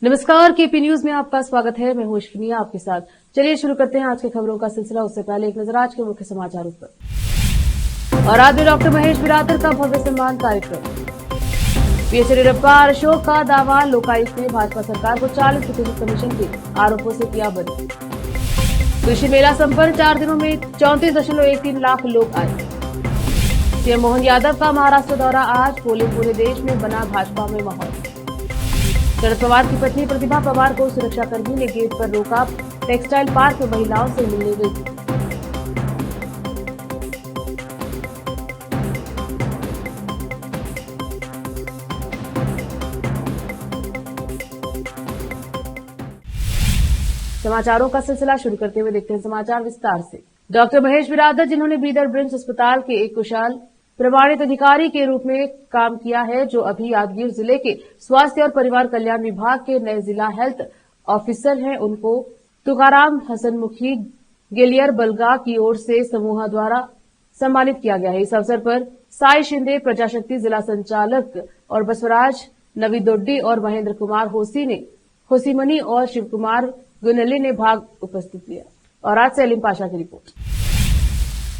नमस्कार, KP news में आपका स्वागत है। मैं हूं अश्विनिया आपके साथ। चलिए शुरू करते हैं आज की खबरों का सिलसिला। उससे पहले एक नजर आज के मुख्य समाचारों पर। और आज में डॉक्टर महेश बिरादर का भव्य सम्मान कार्यक्रम। पीएस येदियुरप्पा अशोक का दावा, लोकायुक्त ने भाजपा सरकार को 40% कमीशन के आरोपों से किया बरी। कृषि मेला संपन्न, 4 दिनों में 34.13 लाख लोग आए। सीएम मोहन यादव का महाराष्ट्र दौरा आज, पोलिंग पूरे देश में बना भाजपा में माहौल। शरद पवार की पत्नी प्रतिभा पवार को सुरक्षाकर्मी ने गेट पर रोका, टेक्सटाइल पार्क में महिलाओं से मिलने गई। समाचारों का सिलसिला शुरू करते हुए देखते हैं समाचार विस्तार से। डॉक्टर महेश बिरादर, जिन्होंने बीदर ब्रिम्स अस्पताल के एक कुशल प्रमाणित अधिकारी के रूप में काम किया है, जो अभी यादगीर जिले के स्वास्थ्य और परिवार कल्याण विभाग के नए जिला हेल्थ ऑफिसर हैं, उनको तुकाराम हसनमुखी गेलियर बलगा की ओर से समूह द्वारा सम्मानित किया गया है। इस अवसर पर साई शिंदे प्रजाशक्ति जिला संचालक और बसवराज नवीदोड्डी और महेंद्र कुमार होसीमनी और शिव कुमार गुनली ने भाग उपस्थित लिया। और आज से अलीम पाशा की रिपोर्ट।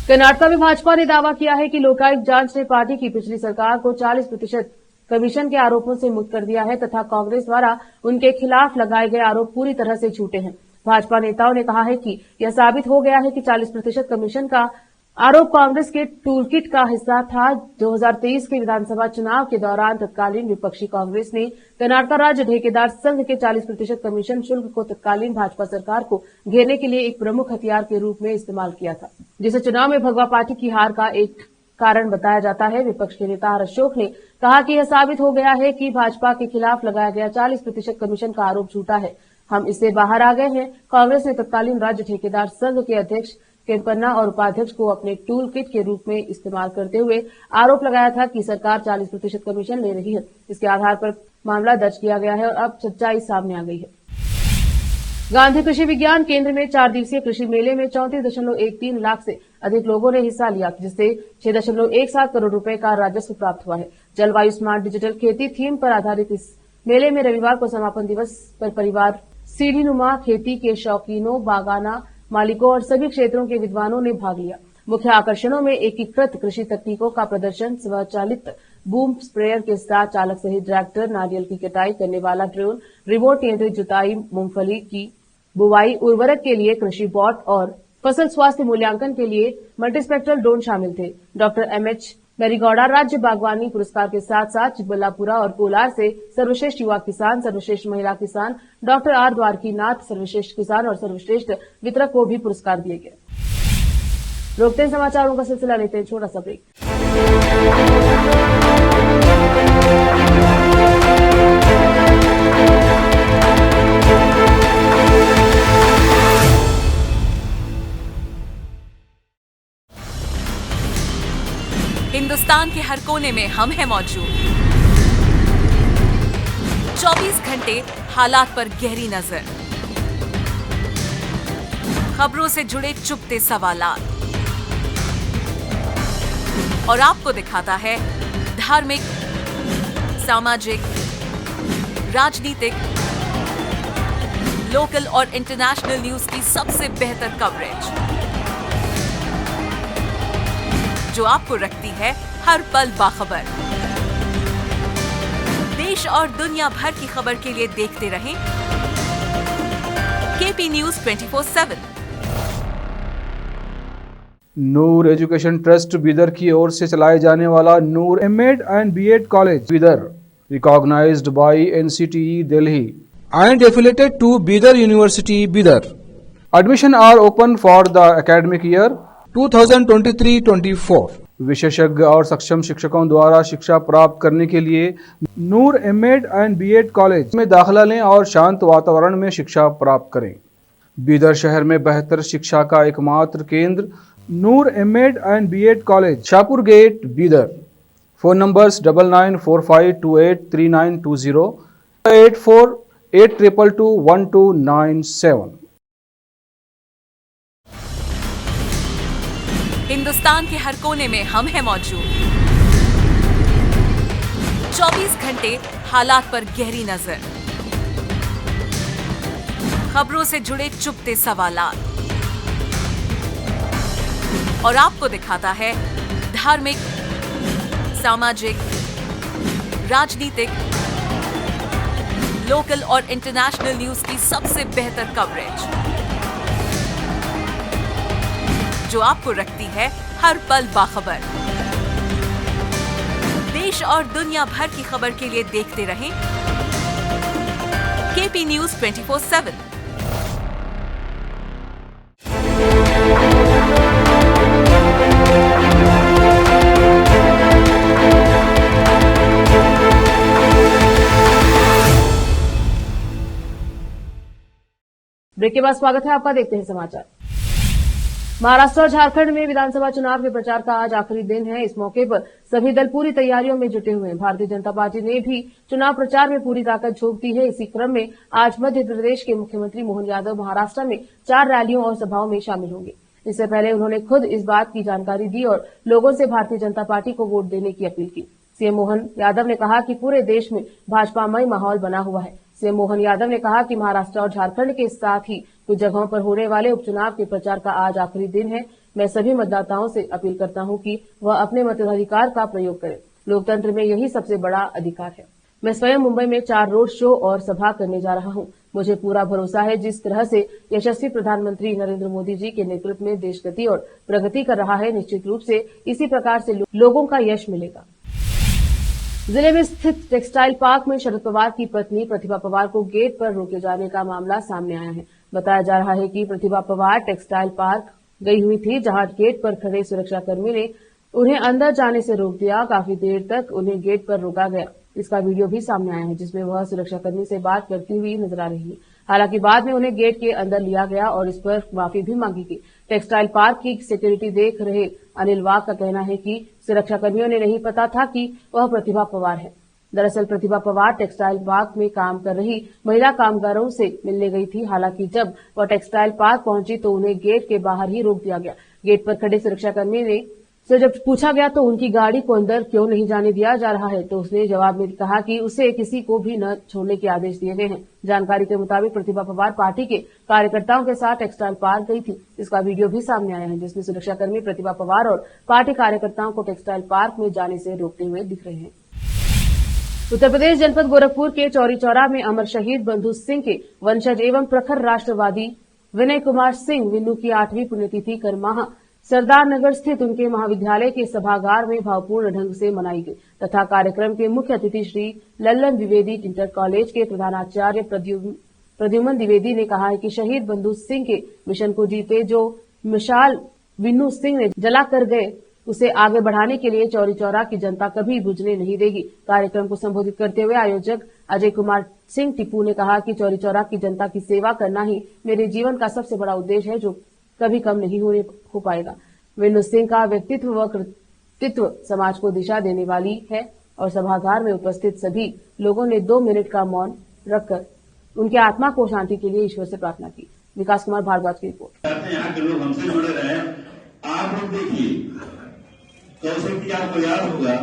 कर्नाटक में भाजपा ने दावा किया है कि लोकायुक्त जांच ने पार्टी की पिछली सरकार को 40% कमीशन के आरोपों से मुक्त कर दिया है तथा कांग्रेस द्वारा उनके खिलाफ लगाए गए आरोप पूरी तरह से झूठे हैं। भाजपा नेताओं ने कहा है कि यह साबित हो गया है कि 40% कमीशन का आरोप कांग्रेस के टूलकिट का हिस्सा था। 2023 के विधानसभा चुनाव के दौरान तत्कालीन विपक्षी कांग्रेस ने कर्नाटक राज्य ठेकेदार संघ के 40% कमीशन शुल्क को तत्कालीन भाजपा सरकार को घेरने के लिए एक प्रमुख हथियार के रूप में इस्तेमाल किया था, जिसे चुनाव में भगवा पार्टी की हार का एक कारण बताया जाता है। विपक्ष के नेता आर अशोक ने कहा कि यह साबित हो गया है कि भाजपा के खिलाफ लगाया गया 40% कमीशन का आरोप झूठा है। हम इससे बाहर आ गए हैं। कांग्रेस ने तत्कालीन राज्य ठेकेदार संघ के अध्यक्ष केम्पन्ना और उपाध्यक्ष को अपने टूल किट के रूप में इस्तेमाल करते हुए आरोप लगाया था कि सरकार 40% कमीशन ले रही है। इसके आधार पर मामला दर्ज किया गया है और अब सच्चाई सामने आ गई है। गांधी कृषि विज्ञान केंद्र में 4 दिवसीय कृषि मेले में 34.13 लाख से अधिक लोगों ने हिस्सा लिया, जिससे 6.17 करोड़ रुपए का राजस्व प्राप्त हुआ है। जलवायु स्मार्ट डिजिटल खेती थीम पर आधारित इस मेले में रविवार को समापन दिवस पर परिवार, सीढ़ीनुमा खेती के शौकीनों, बागाना मालिकों और सभी क्षेत्रों के विद्वानों ने भाग लिया। मुख्य आकर्षणों में एकीकृत कृषि तकनीकों का प्रदर्शन, स्वचालित बूम स्प्रेयर के साथ चालक सहित ट्रैक्टर, नारियल की कटाई करने वाला ड्रोन, रिमोट नियंत्रित जुताई, मूंगफली की बुवाई, उर्वरक के लिए कृषि बॉट और फसल स्वास्थ्य मूल्यांकन के लिए मल्टीस्पेक्ट्रल ड्रोन शामिल थे। डॉक्टर एमएच मेरीगौड़ा राज्य बागवानी पुरस्कार के साथ साथ चिकबल्लापुरा और कोलार से सर्वश्रेष्ठ युवा किसान, सर्वश्रेष्ठ महिला किसान, डॉक्टर आर द्वारकीनाथ सर्वश्रेष्ठ किसान और सर्वश्रेष्ठ वितरक को भी पुरस्कार दिए गए। रोकते हैं समाचारों का सिलसिला, लेते हैं छोटा सा ब्रेक। हिंदुस्तान के हर कोने में हम हैं मौजूद। 24 घंटे हालात पर गहरी नजर, खबरों से जुड़े चुपते सवालात और आपको दिखाता है धार्मिक, सामाजिक, राजनीतिक, लोकल और इंटरनेशनल न्यूज की सबसे बेहतर कवरेज, जो आपको रखती है हर पल बाखबर। देश और दुनिया भर की खबर के लिए देखते रहें KP news 24/7। Noor education trust Bidar की ओर से चलाए जाने वाला Noor MEd and BEd college Bidar, recognised by NCTE Delhi and affiliated to Bidar University, Bidar. Admission are open for the academic year 2023-24. विशेषज्ञ और सक्षम शिक्षकों द्वारा शिक्षा प्राप्त करने के लिए नूर एमएड एंड बीएड कॉलेज में दाखिला लें और शांत वातावरण में शिक्षा प्राप्त करें। बीदर शहर में बेहतर शिक्षा का एकमात्र केंद्र Noor MEd and BEd college, Shahpur gate, Bidar. Phone numbers 9945283920, 8482221297। Hindustan के हर कोने में हम हैं मौजूद। 24 घंटे हालात पर गहरी नजर, खबरों से जुड़े चुपते सवालात और आपको दिखाता है धार्मिक, सामाजिक, राजनीतिक, लोकल और इंटरनेशनल न्यूज की सबसे बेहतर कवरेज जो आपको रखती है हर पल बाखबर। देश और दुनिया भर की खबर के लिए देखते रहें केपी न्यूज 24/7। ब्रेक के बाद स्वागत है आपका। देखते हैं समाचार। महाराष्ट्र और झारखंड में विधानसभा चुनाव के प्रचार का आज आखिरी दिन है। इस मौके पर सभी दल पूरी तैयारियों में जुटे हुए हैं। भारतीय जनता पार्टी ने भी चुनाव प्रचार में पूरी ताकत झोंक दी है। इसी क्रम में आज मध्य प्रदेश के मुख्यमंत्री मोहन यादव महाराष्ट्र में 4 रैलियों और सभाओं में शामिल होंगे। इससे पहले उन्होंने खुद इस बात की जानकारी दी और लोगों से भारतीय जनता पार्टी को वोट देने की अपील की। सीएम मोहन यादव ने कहा कि पूरे देश में भाजपामय माहौल बना हुआ है। सीएम मोहन यादव ने कहा कि महाराष्ट्र और झारखंड के साथ ही कुछ जगहों पर होने वाले उपचुनाव के प्रचार का आज आखिरी दिन है। मैं सभी मतदाताओं से अपील करता हूं कि वह अपने मताधिकार का प्रयोग करें। लोकतंत्र में यही सबसे बड़ा अधिकार है। मैं स्वयं मुंबई में 4 रोड शो और सभा करने जा रहा हूं। मुझे पूरा भरोसा है जिस तरह से यशस्वी प्रधानमंत्री नरेंद्र मोदी जी के नेतृत्व में देश गति और प्रगति कर रहा है, निश्चित रूप से इसी प्रकार से लोगों का यश मिलेगा। जिले में स्थित टेक्सटाइल पार्क में शरद पवार की पत्नी प्रतिभा पवार को गेट पर रोके जाने का मामला सामने आया है। बताया जा रहा है कि प्रतिभा पवार टेक्सटाइल पार्क गई हुई थी, जहां गेट पर खड़े सुरक्षाकर्मी ने उन्हें अंदर जाने से रोक दिया। काफी देर तक उन्हें गेट पर रोका गया। इसका वीडियो भी सामने आया है, जिसमें वह सुरक्षाकर्मी से बात करती हुई नजर आ रही है। हालांकि बाद में उन्हें गेट के अंदर लिया गया और इस पर माफी भी मांगी गई। टेक्सटाइल पार्क की सिक्योरिटी देख रहे अनिल वाघ का कहना है कि सुरक्षाकर्मियों ने नहीं पता था कि वह प्रतिभा पवार है। दरअसल प्रतिभा पवार टेक्सटाइल पार्क में काम कर रही महिला कामगारों से मिलने गई थी। हालांकि जब वह टेक्सटाइल पार्क पहुंची तो उन्हें गेट के बाहर ही रोक दिया गया। गेट पर खड़े सुरक्षाकर्मी ने से जब पूछा गया तो उनकी गाड़ी को अंदर क्यों नहीं जाने दिया जा रहा है, तो उसने जवाब में कहा कि उसे किसी को भी न छोड़ने के आदेश दिए गए हैं। जानकारी के मुताबिक प्रतिभा पवार पार्टी के कार्यकर्ताओं के साथ टेक्सटाइल पार्क गई थी। इसका वीडियो भी सामने आया है, जिसमें सुरक्षाकर्मी प्रतिभा पवार और पार्टी कार्यकर्ताओं को टेक्सटाइल पार्क में जाने से रोकते हुए दिख रहे हैं। उत्तर प्रदेश जनपद गोरखपुर के चौरी चौरा में अमर शहीद बंधु सिंह के वंशज एवं प्रखर राष्ट्रवादी विनय कुमार सिंह विन्नू की 8वीं पुण्यतिथि करमाह सरदार नगर स्थित उनके महाविद्यालय के सभागार में भावपूर्ण ढंग से मनाई गई तथा कार्यक्रम के मुख्य अतिथि श्री लल्लन द्विवेदी इंटर कॉलेज के प्रधानाचार्य प्रद्युमन द्विवेदी ने कहा है कि शहीद बंधु सिंह के मिशन को जीते जो मिसाल विन्नू सिंह ने जला कर गए, उसे आगे बढ़ाने के लिए चौरी चौरा की जनता कभी बुझने नहीं देगी। कार्यक्रम को संबोधित करते हुए आयोजक अजय कुमार सिंह टिप्पू ने कहा कि चौरी चौरा की जनता की सेवा करना ही मेरे जीवन का सबसे बड़ा उद्देश्य है, जो कभी कम नहीं हो पाएगा। विन्नू सिंह का व्यक्तित्व व कृतित्व समाज को दिशा देने वाली है और सभागार में उपस्थित सभी लोगों ने 2 मिनट का मौन रखकर उनकी आत्मा को शांति के लिए ईश्वर से प्रार्थना की। विकास कुमार भारद्वाज की रिपोर्ट। यहाँ के लोग हमसे जुड़े रहे। आप लोग देखिए, कौशल की आपको याद होगा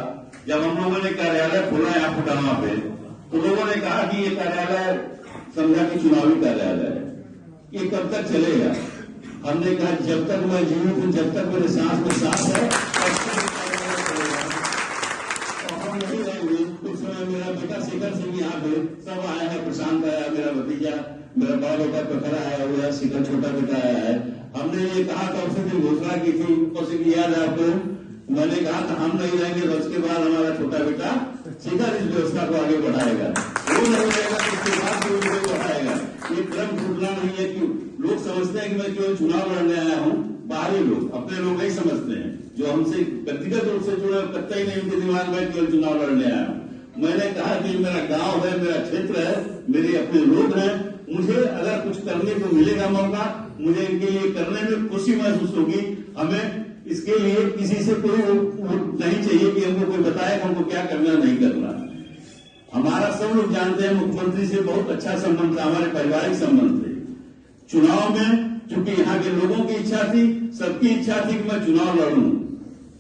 जब हम लोगों ने कार्यालय खोला यहाँ फुटावा पे, तो लोगों ने कहा कि ये कार्यालय समझा कि चुनावी कार्यालय है, ये कब तक चलेगा। हमने कहा जब तक मैं जीवित हूं, जब तक मेरे सांस में सांस है, तो हम नहीं रहेंगे। उस समय मेरा बेटा शिखर सिंह यहाँ पे सब आया है, प्रशांत आया, मेरा भतीजा, मेरा बड़ा बेटा प्रखर आया हुआ है, शिखर छोटा बेटा आया है। हमने ये कहा था, उससे जो घोषणा की थी, ऊपर से याद है आपको, मैंने कहा था हम नहीं रहेंगे तो उसके बाद हमारा छोटा बेटा शिखर इस व्यवस्था को आगे बढ़ाएगा। वो नहीं रहेगा तो उसके बाद भी उनको बढ़ाएगा। ये क्रम छूटना नहीं है। कि लोग समझते हैं कि मैं केवल चुनाव लड़ने आया हूँ, बाहरी लोग, अपने लोग ही समझते हैं, जो हमसे व्यक्तिगत रूप से जुड़े कतई नहीं उनके दिमाग में केवल चुनाव लड़ने आया हूँ। मैंने कहा कि मेरा गांव है, मेरा क्षेत्र है, मेरे अपने लोग हैं, मुझे अगर कुछ करने को मिलेगा मौका, मुझे इनके लिए करने में खुशी महसूस होगी। हमें इसके लिए किसी से कोई नहीं चाहिए कि हमको कोई बताए कि हमको क्या करना नहीं करना। हमारा सब लोग जानते हैं, मुख्यमंत्री से बहुत अच्छा संबंध था, हमारे पारिवारिक संबंध थे। चुनाव में चूंकि यहाँ के लोगों की इच्छा थी, सबकी इच्छा थी कि मैं चुनाव लड़ूं।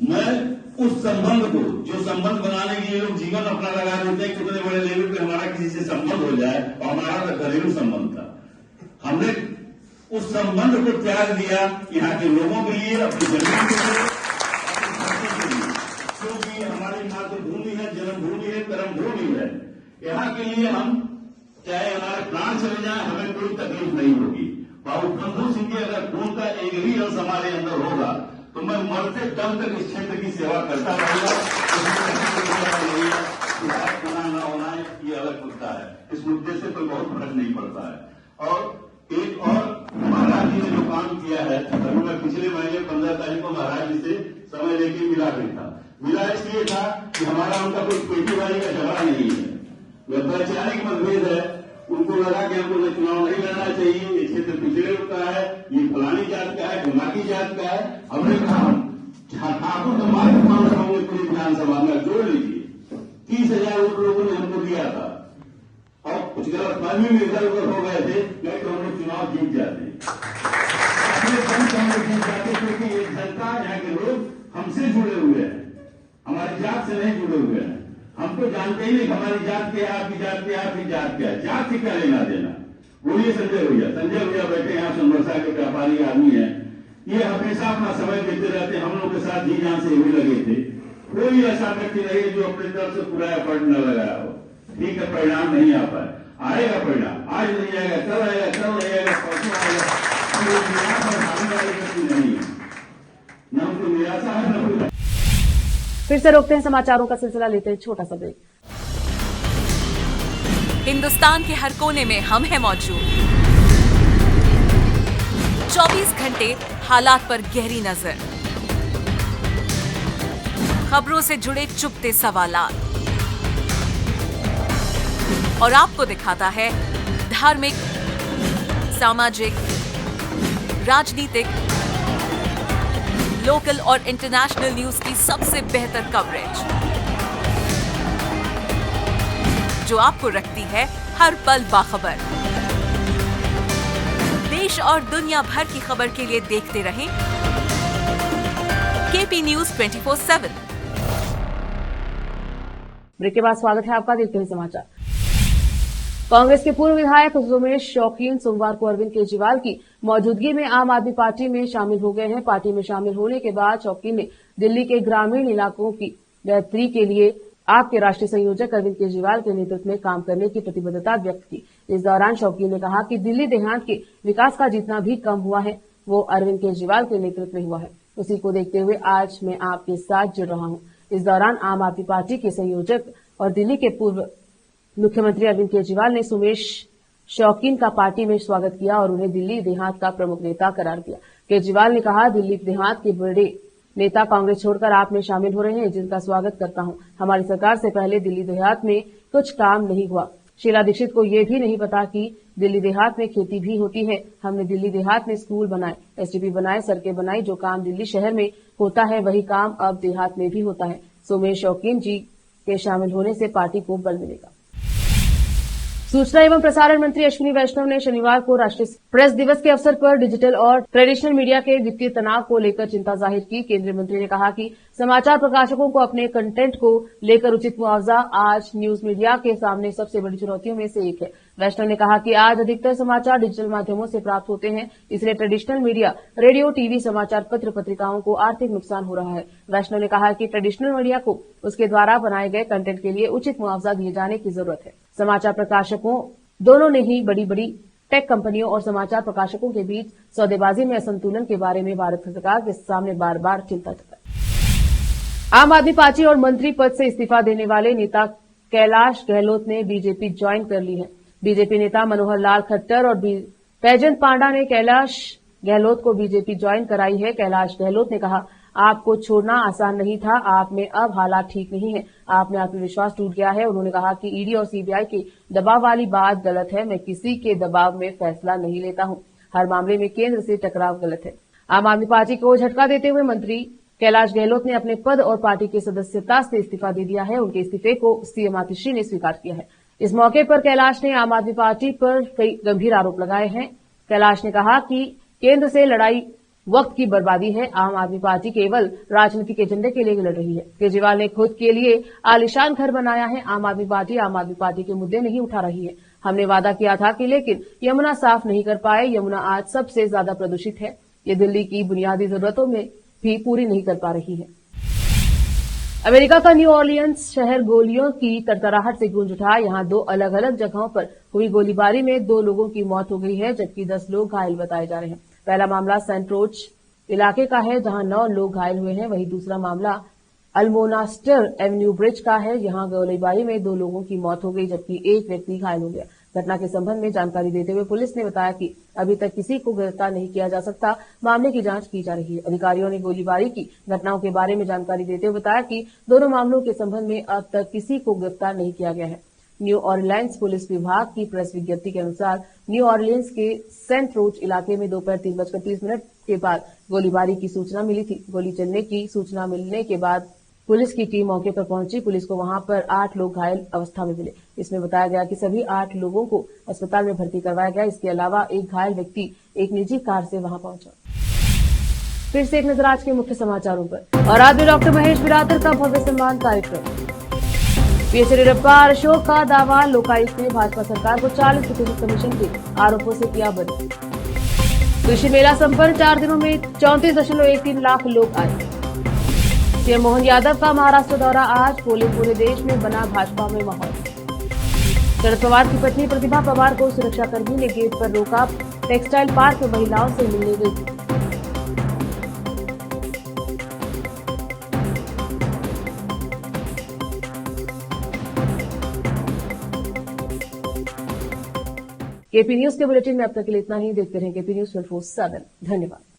मैं उस संबंध को, जो संबंध बनाने के लिए लोग जीवन अपना लगा देते हैं, कितने बड़े लेवल पे हमारा किसी से संबंध हो जाए, और हमारा तो घरेलू संबंध था। हमने उस संबंध को त्याग दिया यहाँ के लोगों के लिए, अपनी जमीन के लिए, क्योंकि हमारी मातृभूमि है, जन्मभूमि है, कर्मभूमि है। यहाँ के लिए हम चाहे हमारे प्राण चले जाए, हमें कोई तकलीफ नहीं होगी। बाबू बंधु सिंह के अगर खून का एक भी अंश हमारे अंदर होगा तो मैं मरते दम तक इस क्षेत्र की सेवा करता रहूंगा। होना ना होना ये अलग मुद्दा है, इस मुद्दे से कोई बहुत फर्क नहीं पड़ता है। और एक और महाराज जी ने जो काम किया है, अभी मैं पिछले महीने 15 तारीख को महाराज जी से समय लेके मिला भी था। मिला इसलिए था कि हमारा उनका कोई पेटीबाजी का झगड़ा नहीं है, वैचारिक मतभेद है। उनको लगा कि हमको चुनाव नहीं लड़ना चाहिए, ये क्षेत्र पिछड़े का है, ये फलानी जात का है, ढिमाकी जात का है। हमने कहा ठाकुर तो मात्र 5 होंगे पूरी विधानसभा में, जोड़ लीजिए 30,000 लोगों ने हमको दिया था और कुछ गलतफहमी में इधर उधर हो गए थे, नहीं तो हम लोग चुनाव जीत जाते। अपने दम से हम लोग जीत जाते क्योंकि ये जनता, यहाँ के लोग हमसे जुड़े हुए हैं, हमारी जात से नहीं जुड़े हुए हैं। हम तो जानते ही नहीं हमारी जात क्या है, आपकी जात क्या है, आपकी जात क्या है, जात से क्या लेना देना। बोलिए संजय भैया, संजय भैया बैठे यहाँ सोनवर्षा के व्यापारी आदमी है, ये हमेशा अपना समय देते रहते, हम लोग के साथ जी जान से भी लगे थे। कोई ऐसा व्यक्ति नहीं जो अपने तरफ से पूरा एफर्ट न लगाया हो। ठीक है, परिणाम नहीं आ पाए, आएगा परिणाम, आज नहीं आएगा, कल आएगा, कल नहीं आएगा, परसों आएगा। नहीं है, न उनको निराशा है न कोई। फिर से रोकते हैं समाचारों का सिलसिला, लेते हैं छोटा सा ब्रेक। हिंदुस्तान के हर कोने में हम हैं मौजूद। 24 घंटे हालात पर गहरी नजर, खबरों से जुड़े चुपते सवालात और आपको दिखाता है धार्मिक, सामाजिक, राजनीतिक, लोकल और इंटरनेशनल न्यूज की सबसे बेहतर कवरेज जो आपको रखती है हर पल बाखबर। देश और दुनिया भर की खबर के लिए देखते रहें केपी न्यूज 24/7। ब्रेक के बाद स्वागत है आपका, देखते हैं समाचार। कांग्रेस के पूर्व विधायक सुमेश शौकीन सोमवार को अरविंद केजरीवाल की मौजूदगी में आम आदमी पार्टी में शामिल हो गए हैं। पार्टी में शामिल होने के बाद शौकीन ने दिल्ली के ग्रामीण इलाकों की बेहतरी के लिए आप के राष्ट्रीय संयोजक अरविंद केजरीवाल के नेतृत्व में काम करने की प्रतिबद्धता व्यक्त की। इस दौरान शौकीन ने कहा कि दिल्ली देहात के विकास का जितना भी कम हुआ है वो अरविंद केजरीवाल के नेतृत्व में हुआ है। उसी को देखते हुए आज मैं आपके साथ जुड़ रहा हूं। इस दौरान आम आदमी पार्टी के संयोजक और दिल्ली के पूर्व मुख्यमंत्री अरविंद केजरीवाल ने सुमेश शौकीन का पार्टी में स्वागत किया और उन्हें दिल्ली देहात का प्रमुख नेता करार दिया। केजरीवाल ने कहा, दिल्ली देहात के बड़े नेता कांग्रेस छोड़कर आप में शामिल हो रहे हैं, जिनका स्वागत करता हूं। हमारी सरकार से पहले दिल्ली देहात में कुछ काम नहीं हुआ। शीला दीक्षित को ये भी नहीं पता कि दिल्ली देहात में खेती भी होती है। हमने दिल्ली देहात में स्कूल बनाए, एसटीपी बनाए, सड़कें बनाई। जो काम दिल्ली शहर में होता है वही काम अब देहात में भी होता है। सुमेश शौकीन जी के शामिल होने से पार्टी को बल मिलेगा। सूचना एवं प्रसारण मंत्री अश्विनी वैष्णव ने शनिवार को राष्ट्रीय प्रेस दिवस के अवसर पर डिजिटल और ट्रेडिशनल मीडिया के वित्तीय तनाव को लेकर चिंता जाहिर की। केंद्रीय मंत्री ने कहा कि समाचार प्रकाशकों को अपने कंटेंट को लेकर उचित मुआवजा आज न्यूज मीडिया के सामने सबसे बड़ी चुनौतियों में से एक है। वैष्णव ने कहा कि आज अधिकतर समाचार डिजिटल माध्यमों से प्राप्त होते हैं, इसलिए ट्रेडिशनल मीडिया, रेडियो, टीवी, समाचार पत्र, पत्रिकाओं को आर्थिक नुकसान हो रहा है। वैष्णव ने कहा कि ट्रेडिशनल मीडिया को उसके द्वारा बनाए गए कंटेंट के लिए उचित मुआवजा दिए जाने की जरूरत है। समाचार प्रकाशकों दोनों ने ही बड़ी बड़ी टेक कंपनियों और समाचार प्रकाशकों के बीच सौदेबाजी में असंतुलन के बारे में भारत सरकार के सामने बार बार चिंता जताई। आम आदमी पार्टी और मंत्री पद से इस्तीफा देने वाले नेता कैलाश गहलोत ने बीजेपी ज्वाइन कर ली है। बीजेपी नेता मनोहर लाल खट्टर और बैजयंत पांडा ने कैलाश गहलोत को बीजेपी ज्वाइन कराई है। कैलाश गहलोत ने कहा, आपको छोड़ना आसान नहीं था, आप में अब हालात ठीक नहीं है, आप में आत्मविश्वास टूट गया है। उन्होंने कहा कि ईडी और सीबीआई के दबाव वाली बात गलत है। मैं किसी के दबाव में फैसला नहीं लेता हूं। हर मामले में केंद्र से टकराव गलत है। आम आदमी पार्टी को झटका देते हुए मंत्री कैलाश गहलोत ने अपने पद और पार्टी की सदस्यता से इस्तीफा दे दिया है। उनके इस्तीफे को सीएम आतिशी ने स्वीकार किया है। इस मौके पर कैलाश ने आम आदमी पार्टी पर कई गंभीर आरोप लगाए हैं। कैलाश ने कहा कि केंद्र से लड़ाई वक्त की बर्बादी है। आम आदमी पार्टी केवल राजनीतिक एजेंडे के लिए लड़ रही है। केजरीवाल ने खुद के लिए आलीशान घर बनाया है। आम आदमी पार्टी के मुद्दे नहीं उठा रही है। हमने वादा किया था कि लेकिन यमुना साफ नहीं कर पाए। यमुना आज सबसे ज्यादा प्रदूषित है। ये दिल्ली की बुनियादी जरूरतों में भी पूरी नहीं कर पा रही है। अमेरिका का न्यू ऑरलियंस शहर गोलियों की तरतराहट से गूंज उठा। यहां 2 अलग अलग जगहों पर हुई गोलीबारी में 2 लोगों की मौत हो गई है, जबकि 10 लोग घायल बताए जा रहे हैं। पहला मामला सेंट रोज इलाके का है, जहां 9 लोग घायल हुए हैं। वहीं दूसरा मामला अल्मोनास्टर एवेन्यू ब्रिज का है। यहां गोलीबारी में 2 लोगों की मौत हो गई, जबकि 1 व्यक्ति घायल हो गया। घटना के संबंध में जानकारी देते हुए पुलिस ने बताया कि अभी तक किसी को गिरफ्तार नहीं किया जा सकता। मामले की जांच की जा रही है। अधिकारियों ने गोलीबारी की घटनाओं के बारे में जानकारी देते हुए बताया कि दोनों मामलों के संबंध में अब तक किसी को गिरफ्तार नहीं किया गया है। न्यू ऑरलियंस पुलिस विभाग की प्रेस विज्ञप्ति के अनुसार न्यू ऑरलियंस के सेंट रोज इलाके में दोपहर 3:30 के बाद गोलीबारी की सूचना मिली थी। गोली चलने की सूचना मिलने के बाद पुलिस की टीम मौके पर पहुंची। पुलिस को वहां पर 8 लोग घायल अवस्था में मिले। इसमें बताया गया कि सभी 8 लोगों को अस्पताल में भर्ती करवाया गया। इसके अलावा एक घायल व्यक्ति एक निजी कार से वहां पहुंचा। फिर से एक नजर आज के मुख्य समाचारों पर। और आज डॉक्टर महेश बिरादर का भव्य सम्मान कार्यक्रम। पीएस येदियुरप्पा अशोक का दावा, लोकायुक्त ने भाजपा सरकार को 40% कमीशन के आरोपों से किया बरी। कृषि मेला संपन्न, 4 दिनों में 34.13 लाख लोग आए। सीएम मोहन यादव का महाराष्ट्र दौरा आज, बोले पूरे देश में बना भाजपा में माहौल। शरद पवार की पत्नी प्रतिभा पवार को सुरक्षाकर्मी ने गेट पर रोका। टेक्सटाइल पार्क में महिलाओं से मिलने गई। केपी न्यूज के बुलेटिन में अब तक के लिए इतना ही। देखते रहें केपी न्यूज 24/7। धन्यवाद।